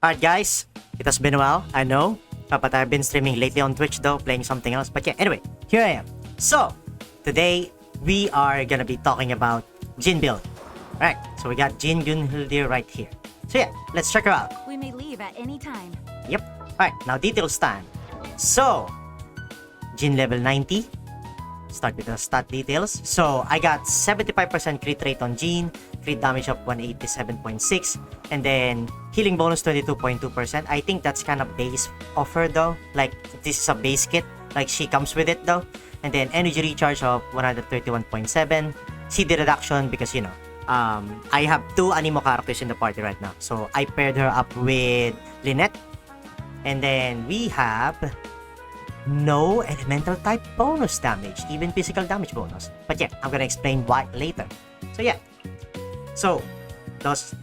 Alright guys, it has been a while, I know. But I've been streaming lately on Twitch though, playing something else. But yeah, anyway, here I am. So, today, we are gonna be talking about Jin build. Alright, so we got Jin Gunhildir right here. So yeah, let's check her out. We may leave at any time. Yep. Alright, now details time. So, Jin level 90. Start with the stat details. So, I got 75% crit rate on Jin, crit damage of 187.6, and then healing bonus 22.2%. I think that's kind of base offer though. Like, this is a base kit. Like, she comes with it though. And then energy recharge of 131.7. CD reduction because, you know, I have two animo characters in the party right now. So, I paired her up with Lynette. And then we have no elemental type bonus damage, even physical damage bonus. But yeah, I'm gonna explain why later. So yeah. So,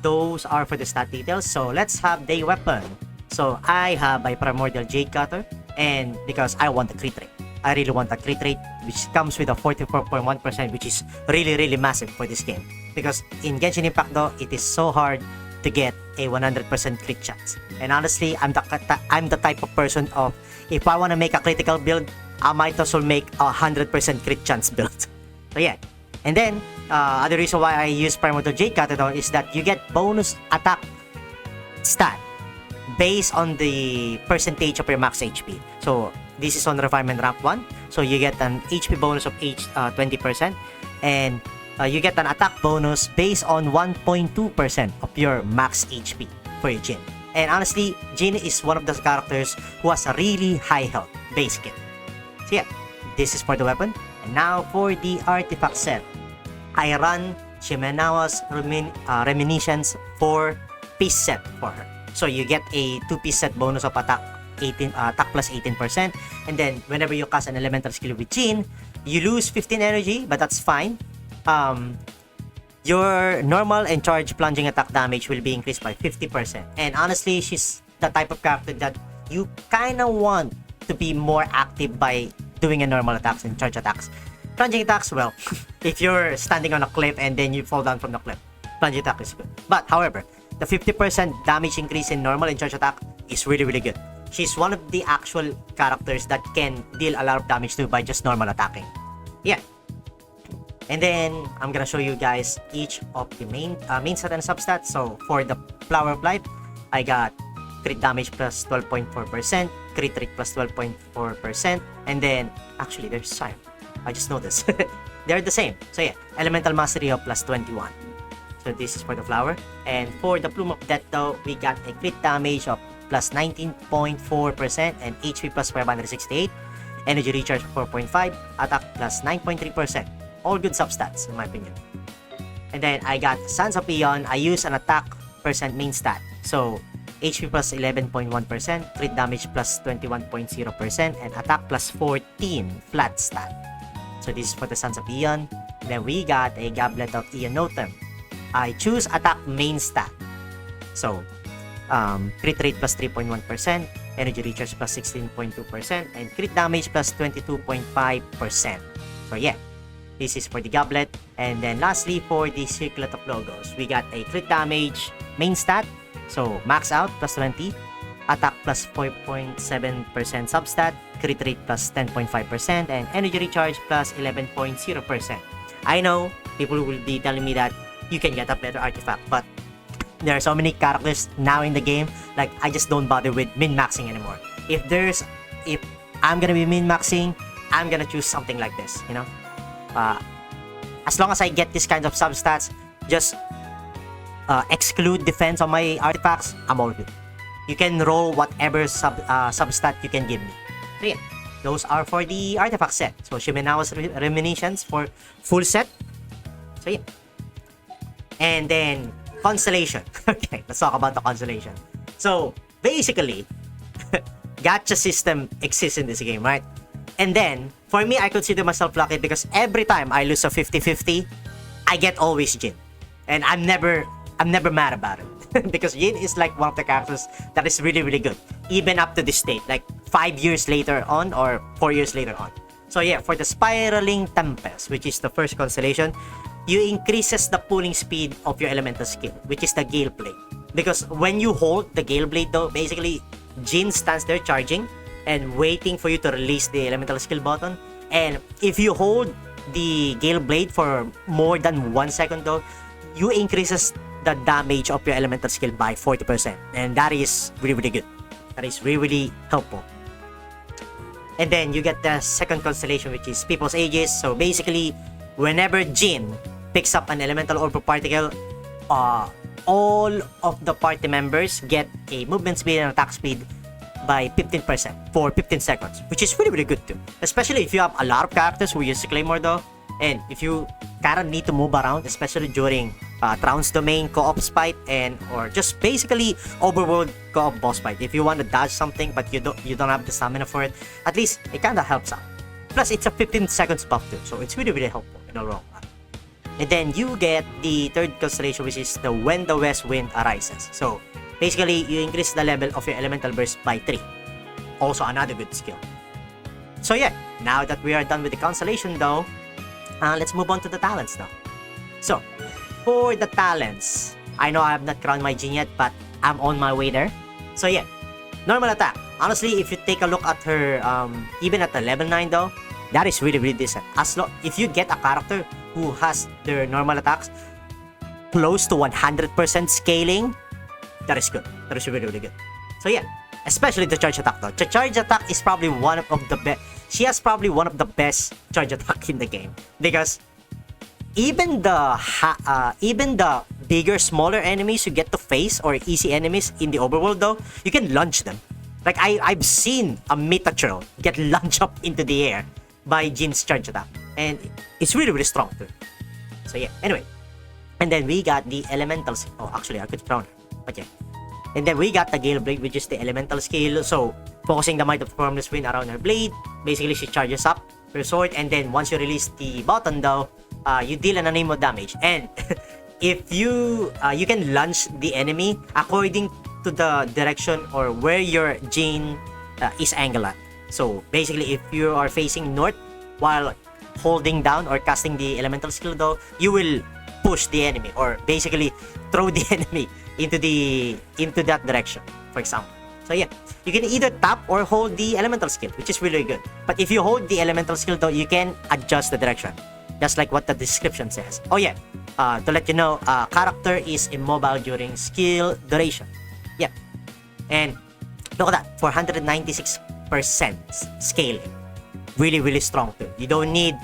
those are for the stat details. So, let's have the weapon. So, I have my Primordial Jade Cutter. And because I want the crit rate. I really want the crit rate, which comes with a 44.1%, which is really massive for this game. Because in Genshin Impact though, it is so hard to get a 100% crit chance. And honestly, I'm the type of person of, if I want to make a critical build, I might as well make a 100% crit chance build. So yeah. And then, other reason why I use Primordial Jade Cutter though is that you get bonus attack stat based on the percentage of your max HP. So, this is on Refinement Rank 1. So, you get an HP bonus of 20%. And you get an attack bonus based on 1.2% of your max HP for your Jin. And honestly, Jin is one of those characters who has a really high health base kit. So yeah, this is for the weapon. And now for the artifact set. I run Shimenawa's Reminiscence for piece set for her. So you get a 2-piece set bonus of attack plus 18%. And then whenever you cast an elemental skill with Jin, you lose 15 energy, but that's fine. Your normal and charge plunging attack damage will be increased by 50%. And honestly, she's the type of character that you kinda want to be more active by doing a normal attacks and charge attacks. Plunging attacks, well, if you're standing on a cliff and then you fall down from the cliff, plunging attack is good. But however, the 50% damage increase in normal and charge attack is really good. She's one of the actual characters that can deal a lot of damage to by just normal attacking. Yeah. And then, I'm gonna show you guys each of the main stat and substats. So, for the Flower of Life, I got crit damage plus 12.4%, crit rate plus 12.4%, and then, actually, there's Sire. I just noticed. They're the same. So, yeah, Elemental Mastery of plus 21. So, this is for the Flower. And for the Plume of Death, though, we got a crit damage of plus 19.4% and HP plus 568, energy recharge 4.5, attack plus 9.3%. All good substats, in my opinion. And then, I got Sands of Eon. I use an attack percent main stat. So, HP plus 11.1%, crit damage plus 21.0%, and attack plus 14 flat stat. So, this is for the Sands of Eon. And then, we got a Goblet of Eonotum. I choose attack main stat. So, crit rate plus 3.1%, energy recharge plus 16.2%, and crit damage plus 22.5%. So, yeah. This is for the Goblet. And then lastly, for the Circlet of Logos, we got a crit damage main stat. So, max out plus 20, attack plus 4.7% substat, crit rate plus 10.5%, and energy recharge plus 11.0%. I know people will be telling me that you can get a better artifact, but there are so many characters now in the game, like I just don't bother with min-maxing anymore. If I'm gonna be min-maxing, I'm gonna choose something like this, you know? As long as I get this kind of substats, just exclude defense on my artifacts, I'm all good. You can roll whatever substat you can give me. So yeah, those are for the artifact set. So Shimenawa's Reminiscence for full set. So yeah. And then Constellation. Okay, let's talk about the Constellation. So basically, gacha system exists in this game, right? And then, for me, I consider myself lucky because every time I lose a 50-50, I get always Jin. And I'm never mad about it. Because Jin is like one of the characters that is really good. Even up to this state, like 5 years later on or 4 years later on. So yeah, for the Spiraling Tempest, which is the first constellation, you increases the pulling speed of your elemental skill, which is the Gale Plate. Because when you hold the Gale Blade though, basically Jin stands there charging and waiting for you to release the elemental skill button. And if you hold the Gale Blade for more than 1 second though, you increases the damage of your elemental skill by 40%. And that is really, really good. That is really, really helpful. And then you get the second constellation, which is People's Aegis. So basically, whenever Jin picks up an elemental orb particle, all of the party members get a movement speed and attack speed by 15% for 15 seconds, which is really, really good too. Especially if you have a lot of characters who use Claymore though, and if you kind of need to move around, especially during Trounce Domain co-op fight and or just basically overworld co-op boss fight. If you want to dodge something but you don't have the stamina for it, at least it kind of helps out. Plus, it's a 15 seconds buff too, so it's really, really helpful in the long run. And then you get the third constellation, which is the When the West Wind Arises. So basically, you increase the level of your elemental burst by 3. Also another good skill. So yeah, now that we are done with the constellation though, let's move on to the talents now. So, for the talents, I know I have not crowned my Jin yet, but I'm on my way there. So yeah, normal attack. Honestly, if you take a look at her, even at the level 9 though, that is really, really decent. If you get a character who has their normal attacks close to 100% scaling, that is good. That is really, really good. So yeah, especially the charge attack though. The charge attack is probably one of the best. She has probably one of the best charge attack in the game, because even the bigger, smaller enemies you get to face, or easy enemies in the overworld though, you can launch them. Like I've seen a Metatron get launched up into the air by Jin's charge attack, and it's really, really strong too. So yeah, anyway, and then we got the elementals. Oh, actually I could crown her, but yeah. And then we got the Gale Blade, which is the elemental skill. So focusing the might of the Formless Wind around her blade, basically she charges up her sword, and then once you release the button though, you deal an anemo damage. And if you can launch the enemy according to the direction or where your Jin is angled at. So basically, if you are facing north while holding down or casting the elemental skill though, you will push the enemy, or basically throw the enemy into that direction, for example. So yeah, you can either tap or hold the elemental skill, which is really good. But if you hold the elemental skill though, you can adjust the direction, just like what the description says. Oh yeah, to let you know, character is immobile during skill duration. Yep. And look at that, 496% scaling. Really, really strong too. You don't need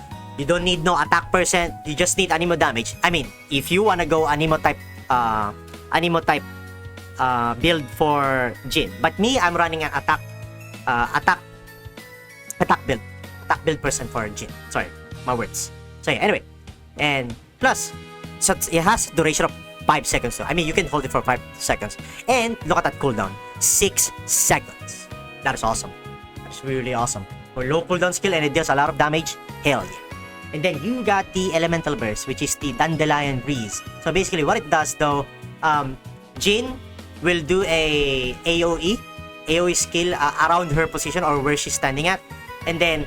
no attack percent, you just need anemo damage. I mean, if you wanna go anemo type build for Jin. But me, I'm running an attack build percent for Jin. Sorry, my words. So yeah, anyway, and plus, so it has duration of 5 seconds. So I mean, you can hold it for 5 seconds. And look at that cooldown, 6 seconds. That is awesome. That's really awesome. For low cooldown skill and it deals a lot of damage, hell yeah. And then you got the elemental burst, which is the Dandelion Breeze. So basically, what it does though, Jin will do a AOE skill around her position or where she's standing at, and then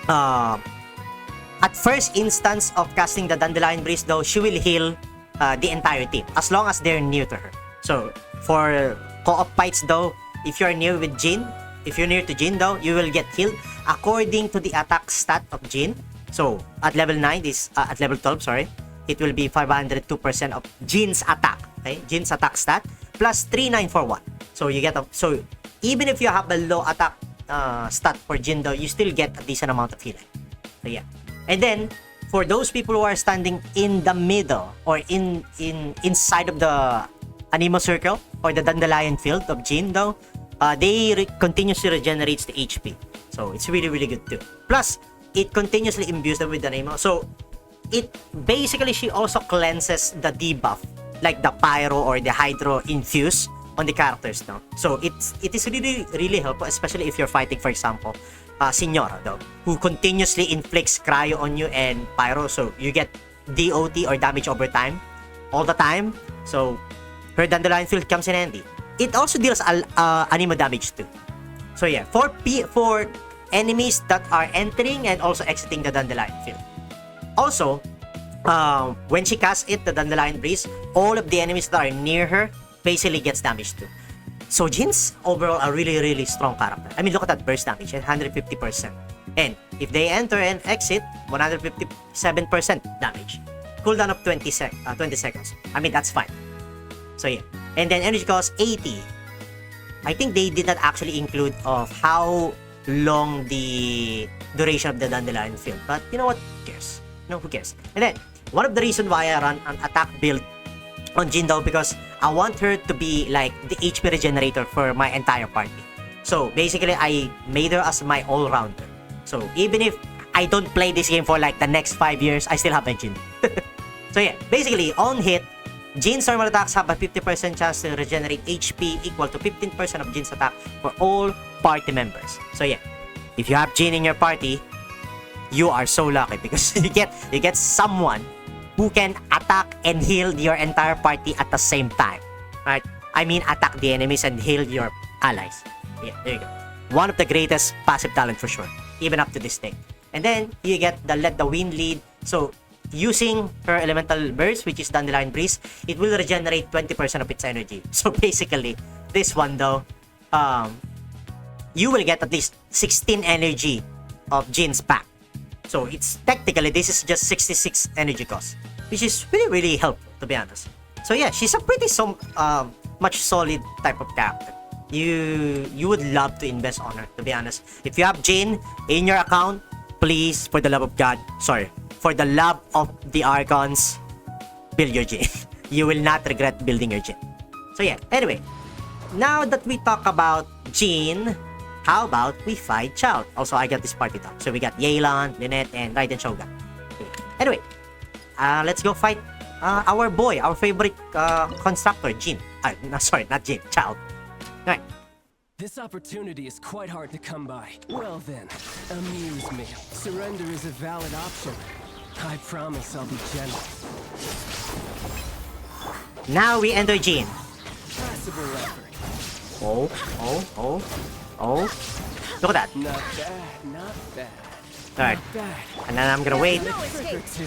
at first instance of casting the Dandelion Breeze though, she will heal the entire team as long as they're near to her. So for co-op fights though, if you're near to Jin though, you will get healed according to the attack stat of Jin. So at level 9 is at level 12, sorry, it will be 502% of Jin's attack. Okay, Jin's attack stat plus 3941. So you get so even if you have a low attack stat for Jin though, you still get a decent amount of healing. So yeah. And then for those people who are standing in the middle or inside of the anemo circle or the dandelion field of Jin though, they continuously regenerates the HP. So it's really, really good too. Plus it continuously imbues them with the anemo. So it basically, she also cleanses the debuff, like the pyro or the hydro infuse on the characters now. So it is really, really helpful, especially if you're fighting, for example, Signora though, who continuously inflicts cryo on you and pyro, so you get DOT or damage over time all the time. So her dandelion field comes in handy. It also deals anemo damage too. So yeah, for enemies that are entering and also exiting the dandelion field. Also, when she casts it, the Dandelion Breeze, all of the enemies that are near her basically gets damage too. So Jin's overall a really, really strong character. I mean, look at that burst damage at 150%. And if they enter and exit, 157% damage. Cooldown of 20 seconds. I mean, that's fine. So yeah. And then energy cost 80. I think they did not actually include of how long the duration of the Dandelion field. But you know what? Who cares? No, who cares? And then, one of the reasons why I run an attack build on Jin though, because I want her to be like the HP regenerator for my entire party. So basically, I made her as my all-rounder. So even if I don't play this game for like the next 5 years, I still have my Jin. So yeah, basically, on hit, Jin's normal attacks have a 50% chance to regenerate HP equal to 15% of Jin's attack for all party members. So yeah, if you have Jin in your party, you are so lucky because you get someone who can attack and heal your entire party at the same time. Right? I mean, attack the enemies and heal your allies. Yeah, there you go. One of the greatest passive talent for sure, even up to this day. And then you get the Let the Wind lead. So using her elemental burst, which is Dandelion Breeze, it will regenerate 20% of its energy. So basically, this one though, you will get at least 16 energy of Jin's pack. So it's technically, this is just 66 energy cost, which is really, really helpful, to be honest. So yeah, she's a pretty much solid type of character. You would love to invest on her, to be honest. If you have Jin in your account, please, for the love of God, sorry, for the love of the Archons, build your Jin. You will not regret building your Jin. So yeah, anyway, now that we talk about Jin, how about we fight Child? Also, I got this party talk. So we got Yelan, Lynette, and Raiden Shogun. Anyway, let's go fight our boy, our favorite constructor, Jin. No, sorry, not Jin, Child. Alright. This opportunity is quite hard to come by. Well then, amuse me. Surrender is a valid option. I promise I'll be generous. Now we enter Jin. Passable effort. Oh. Look at that. Not bad, not bad. Alright. Not bad. And then I'm gonna wait. Trick or two.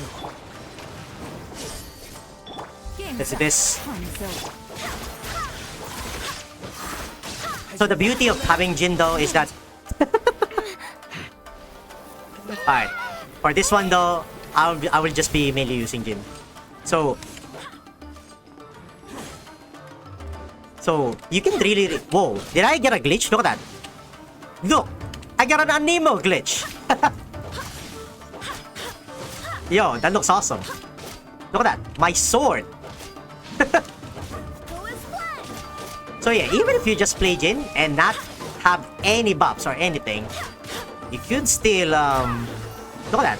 Let's do this. So the beauty of having Jin though is that alright. For this one though, I will just be mainly using Jin. So you can really whoa, did I get a glitch? Look at that. Look! I got an Anemo glitch! Yo, that looks awesome. Look at that. My sword! So yeah, even if you just play Jin and not have any buffs or anything, you could still, look at that.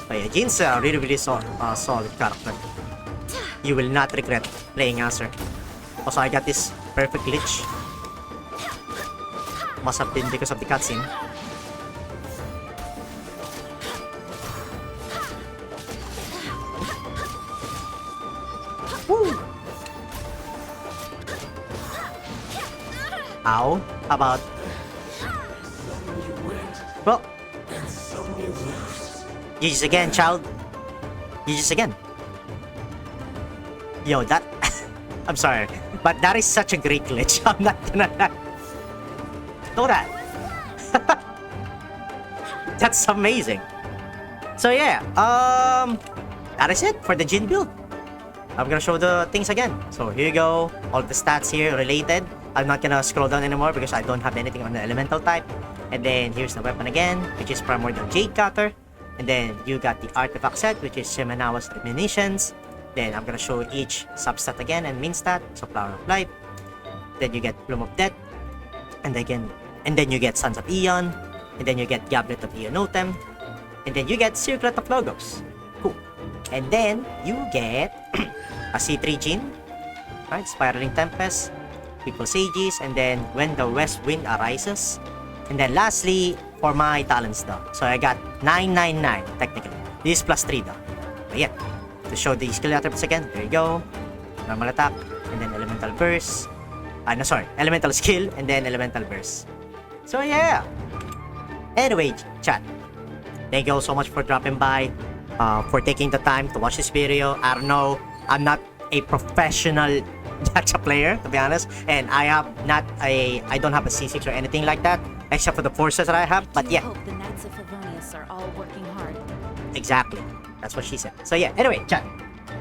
So yeah, Jin's a really, really solid character. You will not regret playing as her. Also, I got this perfect glitch. Must have been because of the cutscene. Woo! Ow. How about... Well... GG's again, child. GG's again. Yo, that... I'm sorry. But that is such a great glitch. I'm not gonna... Look at that. That's amazing. So yeah, that is it for the Jin build. I'm gonna show the things again. So here you go, all the stats here related. I'm not gonna scroll down anymore because I don't have anything on the elemental type. And then here's the weapon again, which is Primordial Jade Cutter. And then you got the artifact set, which is Shimenawa's Munitions. Then I'm gonna show each substat again and main stat. So Flower of Life. Then you get Bloom of Death. And then you get Sons of Eon. And then you get Goblet of Eonotem. And then you get Circlet of Logos. Cool. And then you get a C3 Jin. Right? Spiraling Tempest. People Sages. And then When the West Wind Arises. And then lastly, for my talents though. So I got 999 technically. This is plus 3 though. But yeah. To show the skill attributes again. There you go. Normal attack. And then Elemental Burst. No, sorry. Elemental Skill. And then Elemental Burst. So yeah. Anyway, chat. Thank you all so much for dropping by. For taking the time to watch this video. I don't know. I'm not a professional gacha player, to be honest, and I don't have a C6 or anything like that, except for the forces that I have. But yeah, hope the Knights of Favonius are all working hard. exactly. That's what she said. So yeah, anyway, chat.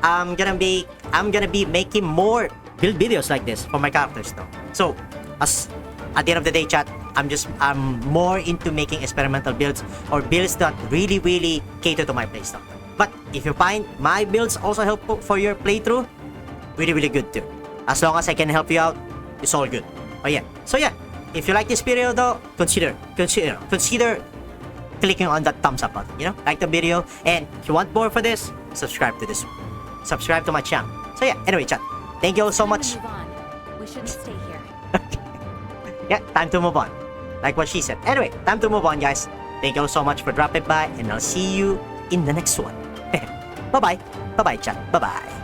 I'm gonna be making more build videos like this for my characters though. So as at the end of the day, chat, I'm more into making experimental builds or builds that really cater to my playstyle. But if you find my builds also helpful for your playthrough, really good too. As long as I can help you out, it's all good. Oh yeah. So yeah, if you like this video though, consider clicking on that thumbs up button, you know, like the video, and if you want more for this, subscribe to my channel. So yeah, anyway, chat, thank you all so much. Move on. We shouldn't stay here. Yeah, time to move on, like what she said. Anyway, time to move on, guys. Thank you all so much for dropping by, and I'll see you in the next one. Bye bye, chat, bye bye.